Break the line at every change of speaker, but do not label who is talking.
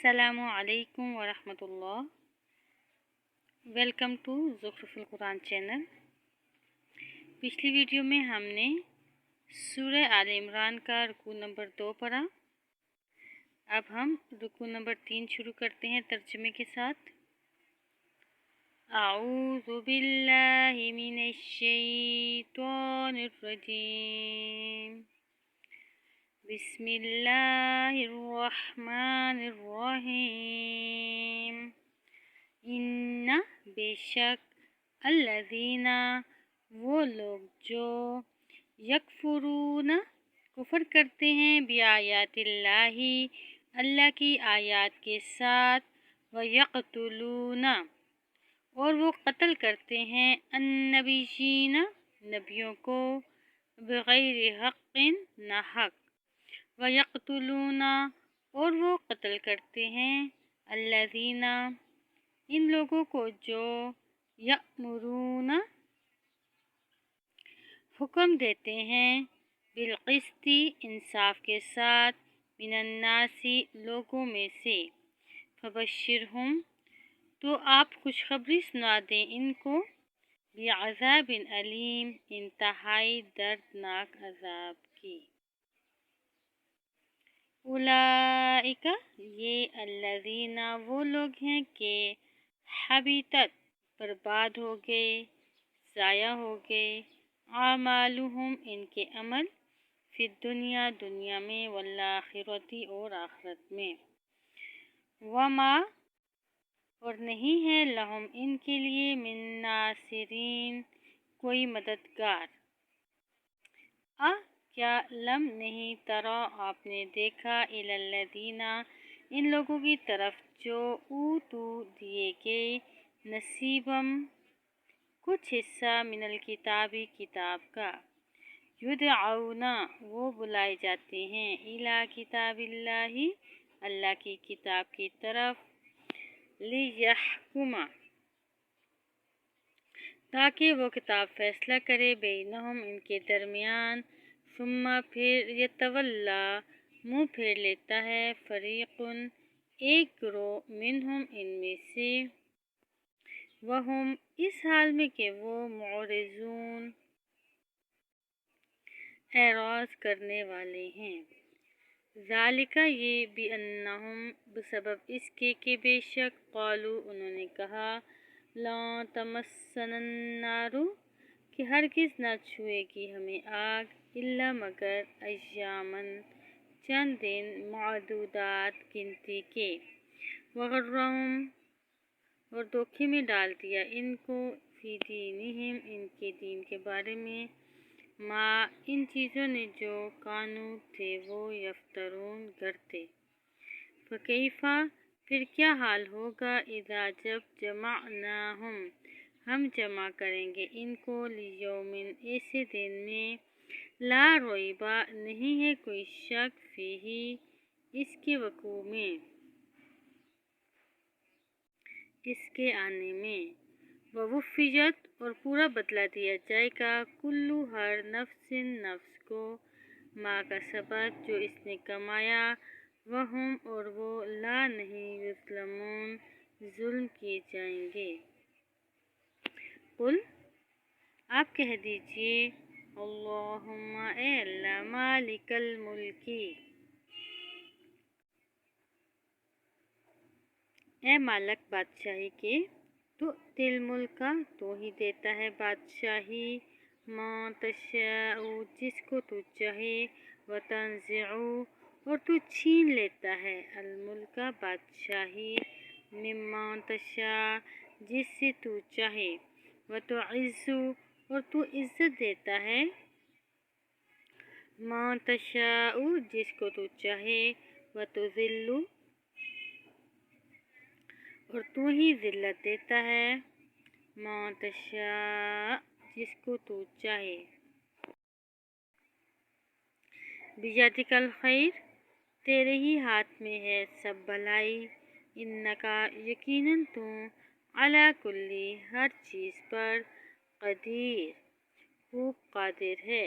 السلام علیکم ورحمۃ اللہ۔ ویلکم ٹو زخرف القرآن چینل۔ پچھلی ویڈیو میں ہم نے سورہ آل عمران کا رکوع نمبر 2 پڑھا۔ اب ہم رکوع نمبر 3 شروع کرتے ہیں ترجمے کے ساتھ۔ اعوذ باللہ من الشیطان الرجیم، بسم اللہ الرحمن الرحیم۔ ان بے شک الذین وہ لوگ جو یکفرون کفر کرتے ہیں بآیات اللہ اللہ کی آیات کے ساتھ، ویقتلون اور وہ قتل کرتے ہیں النبیین نبیوں کو بغیر حق نہ حق، وَيَقْتُلُونَ اور وہ قتل کرتے ہیں الذین ان لوگوں کو جو یأمرون حکم دیتے ہیں بالقسط انصاف کے ساتھ من الناس لوگوں میں سے، فبشرہم تو آپ خوشخبری سنا دیں ان کو بعذاب علیم انتہائی دردناک عذاب کی۔ اولئک یہ الذین وہ لوگ ہیں کہ حبطت برباد ہو گئے، ضائع ہو گئے، اعمالہم ان کے عمل، فی الدنیا دنیا میں، والآخرۃ اور آخرت میں، وما اور نہیں ہے لہم ان کے لیے من ناصرین کوئی مددگار۔ کیا لم نہیں ترا آپ نے دیکھا الی الذین ان لوگوں کی طرف جو اوتوا دیے گئے نصیبم کچھ حصہ من الکتاب کتاب کا، یدعون وہ بلائے جاتے ہیں الی کتاب اللہ اللہ کی کتاب کی طرف، لیحکم تاکہ وہ کتاب فیصلہ کرے بینہم ان کے درمیان، ثم پھر یتولا منہ پھیر لیتا ہے فریق ایک گروہ منہم ان میں سے، وہم اس حال میں کہ وہ معرضون اعراض کرنے والے ہیں، ذالک یہ بانہم بسبب اس کے کہ بے شک قالوا انہوں نے کہا لا تمسنا النار کہ ہرگز نہ چھوئے گی ہمیں آگ الا مگر ایاماً چند دن معدودات گنتی کے، وغرہم اور دھوکے میں ڈال دیا ان کو فی دینہم ان کے دین کے بارے میں، ما ان چیزوں نے جو کانوا تھے وہ یفترون گھڑتے، فکیف پھر کیا حال ہوگا اذا جب جمعناہم ہم جمع کریں گے ان کو لیومن ایسے دن میں، لا ریب نہیں ہے کوئی شک فیہ اس کے وقوع میں، اس کے آنے میں، ووفیت اور پورا بدلہ دیا جائے گا کل ہر نفس نفس کو ما کسبت جو اس نے کمایا، وہم اور وہ لا نہیں یظلمون ظلم کیے جائیں گے۔ قل آپ کہہ دیجئے اللہم اے اللہ مالک الملک اے مالک بادشاہی کے، تؤتی الملک تو ہی دیتا ہے بادشاہی، من تشاء جس کو تو چاہے، وتنزع اور تو چھین لیتا ہے الملک بادشاہی، ممن تشاء جس سے تو چاہے، وتعز اور تو عزت دیتا ہے من تشاء جس کو تو چاہے، وتذل اور تو ہی ذلت دیتا ہے من تشاء جس کو تو چاہے، بیدک الخیر تیرے ہی ہاتھ میں ہے سب بھلائی، انکا یقیناً تو علی کل ہر چیز پر قدیر خوب قادر ہے،